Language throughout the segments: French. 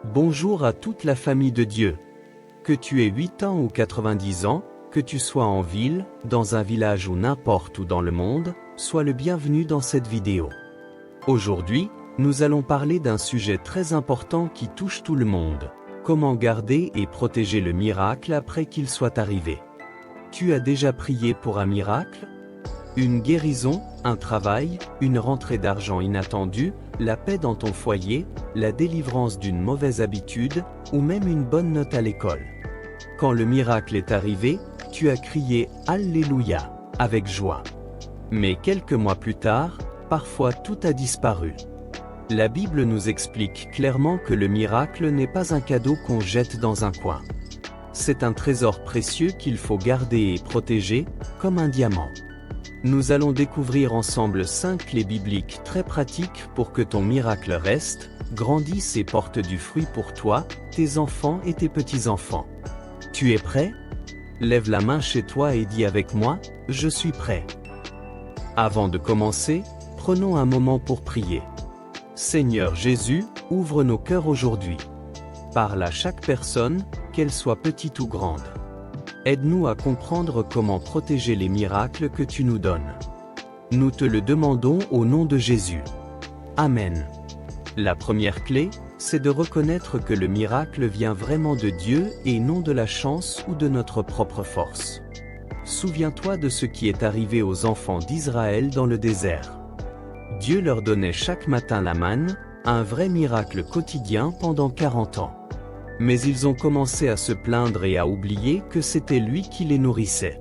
Bonjour à toute la famille de Dieu. Que tu aies 8 ans ou 90 ans, que tu sois en ville, dans un village ou n'importe où dans le monde, sois le bienvenu dans cette vidéo. Aujourd'hui, nous allons parler d'un sujet très important qui touche tout le monde. Comment garder et protéger le miracle après qu'il soit arrivé. Tu as déjà prié pour un miracle? Une guérison, un travail, une rentrée d'argent inattendue, la paix dans ton foyer, la délivrance d'une mauvaise habitude, ou même une bonne note à l'école. Quand le miracle est arrivé, tu as crié « Alléluia » avec joie. Mais quelques mois plus tard, parfois tout a disparu. La Bible nous explique clairement que le miracle n'est pas un cadeau qu'on jette dans un coin. C'est un trésor précieux qu'il faut garder et protéger, comme un diamant. Nous allons découvrir ensemble 5 clés bibliques très pratiques pour que ton miracle reste, grandisse et porte du fruit pour toi, tes enfants et tes petits-enfants. Tu es prêt? Lève la main chez toi et dis avec moi, « Je suis prêt ». Avant de commencer, prenons un moment pour prier. Seigneur Jésus, ouvre nos cœurs aujourd'hui. Parle à chaque personne, qu'elle soit petite ou grande. Aide-nous à comprendre comment protéger les miracles que tu nous donnes. Nous te le demandons au nom de Jésus. Amen. La première clé, c'est de reconnaître que le miracle vient vraiment de Dieu et non de la chance ou de notre propre force. Souviens-toi de ce qui est arrivé aux enfants d'Israël dans le désert. Dieu leur donnait chaque matin la manne, un vrai miracle quotidien pendant 40 ans. Mais ils ont commencé à se plaindre et à oublier que c'était lui qui les nourrissait.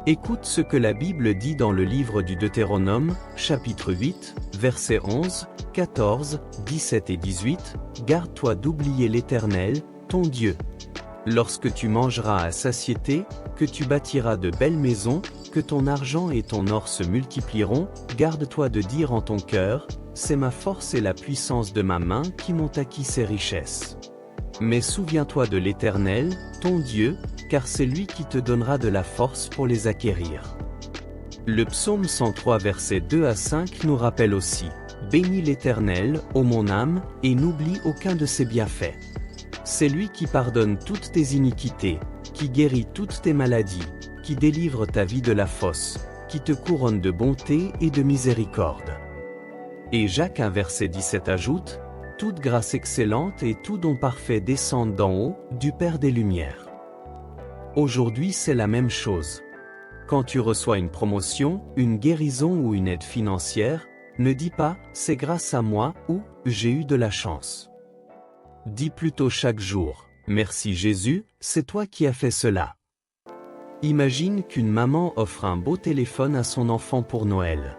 Écoute ce que la Bible dit dans le livre du Deutéronome, chapitre 8, versets 11, 14, 17 et 18, « Garde-toi d'oublier l'Éternel, ton Dieu. Lorsque tu mangeras à satiété, que tu bâtiras de belles maisons, que ton argent et ton or se multiplieront, garde-toi de dire en ton cœur, c'est ma force et la puissance de ma main qui m'ont acquis ces richesses. Mais souviens-toi de l'Éternel, ton Dieu, car c'est lui qui te donnera de la force pour les acquérir. » Le psaume 103 versets 2 à 5 nous rappelle aussi « Bénis l'Éternel, ô mon âme, et n'oublie aucun de ses bienfaits. C'est lui qui pardonne toutes tes iniquités, qui guérit toutes tes maladies, qui délivre ta vie de la fosse, qui te couronne de bonté et de miséricorde. » Et Jacques 1 verset 17 ajoute « Toute grâce excellente et tout don parfait descendent d'en haut, du Père des Lumières. » Aujourd'hui c'est la même chose. Quand tu reçois une promotion, une guérison ou une aide financière, ne dis pas « c'est grâce à moi » ou « j'ai eu de la chance ». Dis plutôt chaque jour « merci Jésus, c'est toi qui as fait cela ». Imagine qu'une maman offre un beau téléphone à son enfant pour Noël.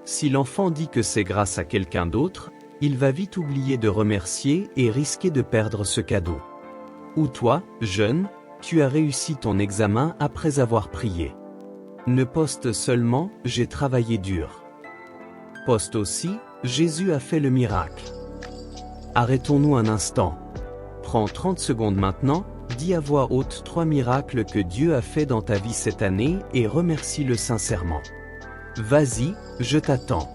Si l'enfant dit que c'est grâce à quelqu'un d'autre, il va vite oublier de remercier et risquer de perdre ce cadeau. Ou toi, jeune, tu as réussi ton examen après avoir prié. Ne poste seulement « j'ai travaillé dur ». Poste aussi « Jésus a fait le miracle ». Arrêtons-nous un instant. Prends 30 secondes maintenant, dis à voix haute 3 miracles que Dieu a fait dans ta vie cette année et remercie-le sincèrement. Vas-y, je t'attends.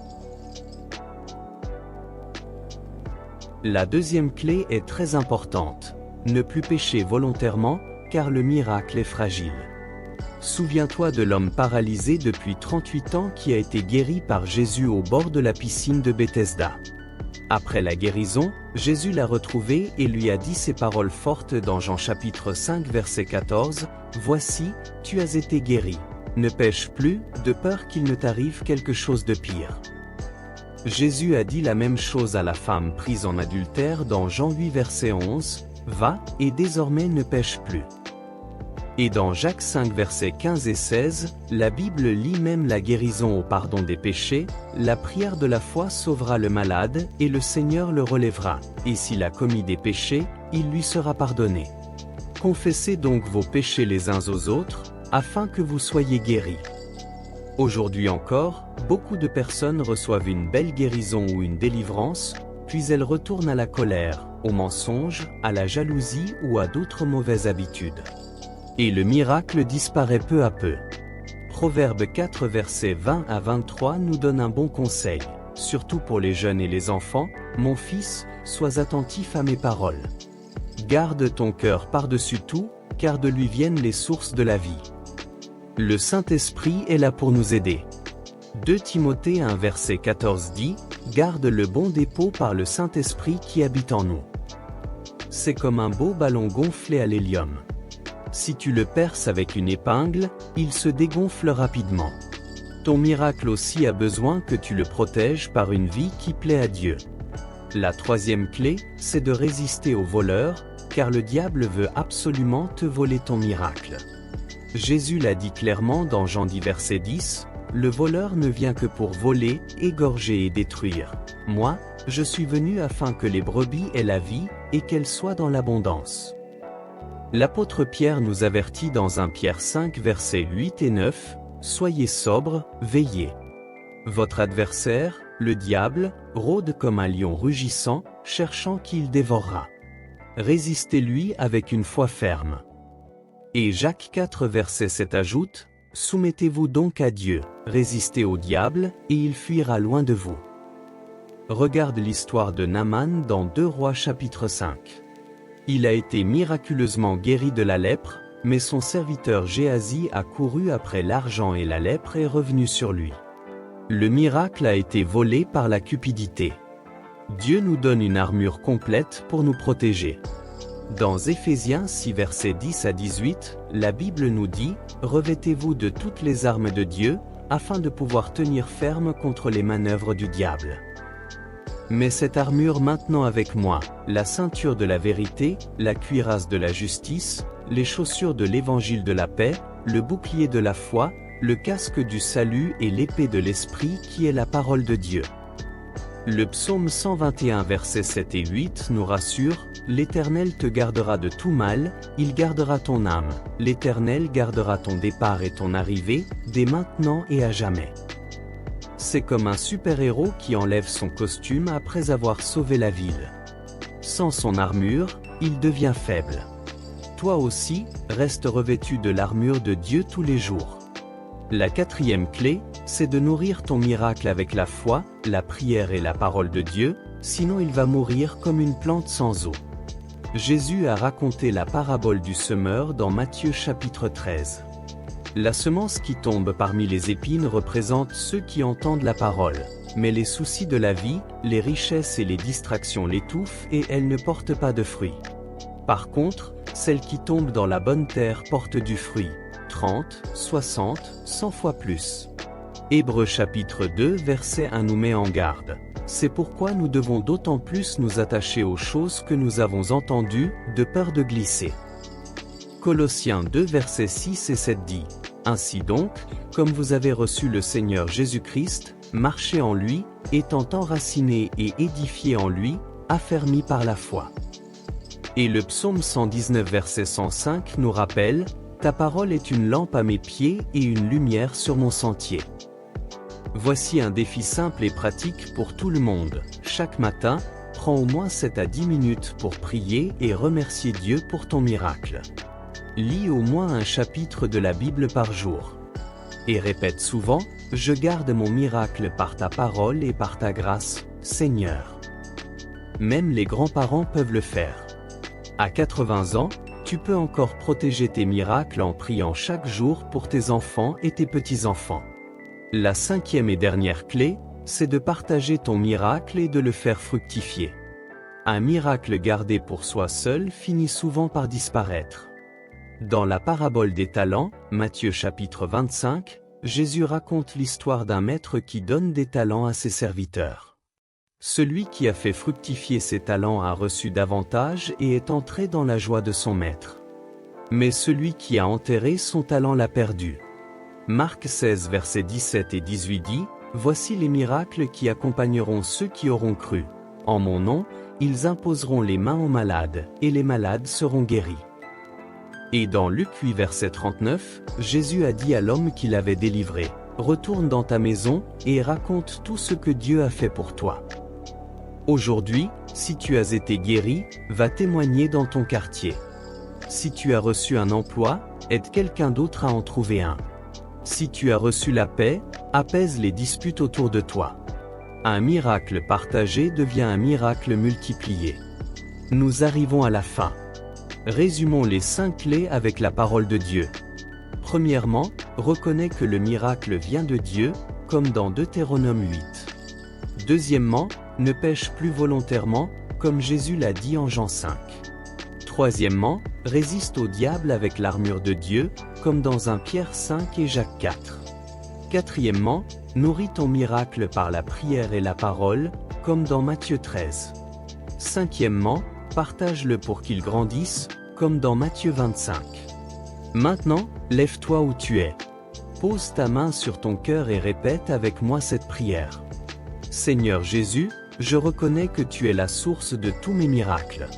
La deuxième clé est très importante. Ne plus pécher volontairement, car le miracle est fragile. Souviens-toi de l'homme paralysé depuis 38 ans qui a été guéri par Jésus au bord de la piscine de Bethesda. Après la guérison, Jésus l'a retrouvé et lui a dit ces paroles fortes dans Jean chapitre 5 verset 14, « Voici, tu as été guéri. Ne pêche plus, de peur qu'il ne t'arrive quelque chose de pire. » Jésus a dit la même chose à la femme prise en adultère dans Jean 8 verset 11, « Va, et désormais ne pêche plus. » Et dans Jacques 5 versets 15 et 16, la Bible lit même la guérison au pardon des péchés, « La prière de la foi sauvera le malade, et le Seigneur le relèvera, et s'il a commis des péchés, il lui sera pardonné. Confessez donc vos péchés les uns aux autres, afin que vous soyez guéris. » Aujourd'hui encore, beaucoup de personnes reçoivent une belle guérison ou une délivrance, puis elles retournent à la colère, au mensonge, à la jalousie ou à d'autres mauvaises habitudes. Et le miracle disparaît peu à peu. Proverbe 4 versets 20 à 23 nous donne un bon conseil. surtout pour les jeunes et les enfants, mon fils, sois attentif à mes paroles. Garde ton cœur par-dessus tout, car de lui viennent les sources de la vie. Le Saint-Esprit est là pour nous aider. 2 Timothée 1 verset 14 dit, « Garde le bon dépôt par le Saint-Esprit qui habite en nous. » C'est comme un beau ballon gonflé à l'hélium. Si tu le perces avec une épingle, il se dégonfle rapidement. Ton miracle aussi a besoin que tu le protèges par une vie qui plaît à Dieu. La 3e clé, c'est de résister aux voleurs, car le diable veut absolument te voler ton miracle. Jésus l'a dit clairement dans Jean 10 verset 10, « Le voleur ne vient que pour voler, égorger et détruire. Moi, je suis venu afin que les brebis aient la vie, et qu'elles soient dans l'abondance. » L'apôtre Pierre nous avertit dans 1 Pierre 5 versets 8 et 9, « Soyez sobres, veillez. Votre adversaire, le diable, rôde comme un lion rugissant, cherchant qui il dévorera. Résistez-lui avec une foi ferme. » Et Jacques 4 verset 7 ajoute, « Soumettez-vous donc à Dieu, résistez au diable, et il fuira loin de vous. » Regarde l'histoire de Naaman dans 2 Rois chapitre 5. Il a été miraculeusement guéri de la lèpre, mais son serviteur Géasi a couru après l'argent et la lèpre est revenue sur lui. Le miracle a été volé par la cupidité. Dieu nous donne une armure complète pour nous protéger. Dans Éphésiens 6 versets 10 à 18, la Bible nous dit « Revêtez-vous de toutes les armes de Dieu, afin de pouvoir tenir ferme contre les manœuvres du diable. » Mais cette armure maintenant avec moi, la ceinture de la vérité, la cuirasse de la justice, les chaussures de l'évangile de la paix, le bouclier de la foi, le casque du salut et l'épée de l'esprit qui est la parole de Dieu. Le psaume 121 versets 7 et 8 nous rassure, « L'Éternel te gardera de tout mal, il gardera ton âme, l'Éternel gardera ton départ et ton arrivée, dès maintenant et à jamais. » C'est comme un super-héros qui enlève son costume après avoir sauvé la ville. Sans son armure, il devient faible. Toi aussi, reste revêtu de l'armure de Dieu tous les jours. La 4e clé, c'est de nourrir ton miracle avec la foi, la prière et la parole de Dieu, sinon il va mourir comme une plante sans eau. Jésus a raconté la parabole du semeur dans Matthieu chapitre 13. La semence qui tombe parmi les épines représente ceux qui entendent la parole, mais les soucis de la vie, les richesses et les distractions l'étouffent et elles ne portent pas de fruits. Par contre, celle qui tombe dans la bonne terre porte du fruit, 30, 60, 100 fois plus. Hébreux chapitre 2 verset 1 nous met en garde. C'est pourquoi nous devons d'autant plus nous attacher aux choses que nous avons entendues, de peur de glisser. Colossiens 2 versets 6 et 7 dit, « Ainsi donc, comme vous avez reçu le Seigneur Jésus-Christ, marchez en lui, étant enracinés et édifiés en lui, affermis par la foi. » Et le psaume 119 verset 105 nous rappelle, « Ta parole est une lampe à mes pieds et une lumière sur mon sentier. » Voici un défi simple et pratique pour tout le monde. Chaque matin, prends au moins 7 à 10 minutes pour prier et remercier Dieu pour ton miracle. Lis au moins un chapitre de la Bible par jour. Et répète souvent, « Je garde mon miracle par ta parole et par ta grâce, Seigneur. » Même les grands-parents peuvent le faire. À 80 ans, tu peux encore protéger tes miracles en priant chaque jour pour tes enfants et tes petits-enfants. La 5e et dernière clé, c'est de partager ton miracle et de le faire fructifier. Un miracle gardé pour soi seul finit souvent par disparaître. Dans la parabole des talents, Matthieu chapitre 25, Jésus raconte l'histoire d'un maître qui donne des talents à ses serviteurs. Celui qui a fait fructifier ses talents a reçu davantage et est entré dans la joie de son maître. Mais celui qui a enterré son talent l'a perdu. Marc 16 versets 17 et 18 dit, « Voici les miracles qui accompagneront ceux qui auront cru. En mon nom, ils imposeront les mains aux malades, et les malades seront guéris. » Et dans Luc 8 verset 39, Jésus a dit à l'homme qui l'avait délivré, « Retourne dans ta maison, et raconte tout ce que Dieu a fait pour toi. » Aujourd'hui, si tu as été guéri, va témoigner dans ton quartier. Si tu as reçu un emploi, aide quelqu'un d'autre à en trouver un. Si tu as reçu la paix, apaise les disputes autour de toi. Un miracle partagé devient un miracle multiplié. Nous arrivons à la fin. Résumons les 5 clés avec la parole de Dieu. Premièrement, reconnais que le miracle vient de Dieu, comme dans Deutéronome 8. Deuxièmement, ne pêche plus volontairement, comme Jésus l'a dit en Jean 5. Troisièmement, résiste au diable avec l'armure de Dieu, comme dans 1 Pierre 5 et Jacques 4. Quatrièmement, nourris ton miracle par la prière et la parole, comme dans Matthieu 13. Cinquièmement, partage-le pour qu'il grandisse, comme dans Matthieu 25. Maintenant, lève-toi où tu es. Pose ta main sur ton cœur et répète avec moi cette prière. Seigneur Jésus, je reconnais que tu es la source de tous mes miracles.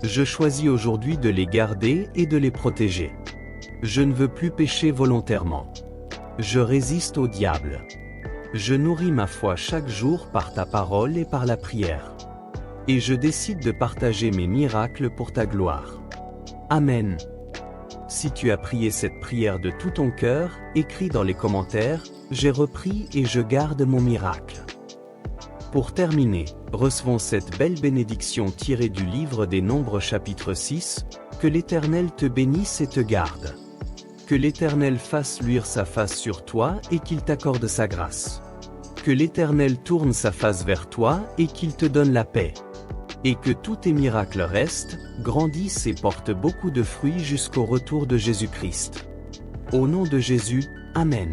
Je choisis aujourd'hui de les garder et de les protéger. Je ne veux plus pécher volontairement. Je résiste au diable. Je nourris ma foi chaque jour par ta parole et par la prière. Et je décide de partager mes miracles pour ta gloire. Amen. Si tu as prié cette prière de tout ton cœur, écris dans les commentaires « J'ai repris et je garde mon miracle ». Pour terminer, recevons cette belle bénédiction tirée du livre des Nombres chapitre 6, « Que l'Éternel te bénisse et te garde. Que l'Éternel fasse luire sa face sur toi et qu'il t'accorde sa grâce. Que l'Éternel tourne sa face vers toi et qu'il te donne la paix. Et que tous tes miracles restent, grandissent et portent beaucoup de fruits jusqu'au retour de Jésus-Christ. Au nom de Jésus, Amen.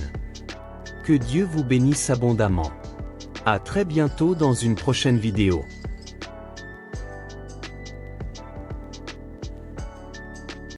Que Dieu vous bénisse abondamment. À très bientôt dans une prochaine vidéo.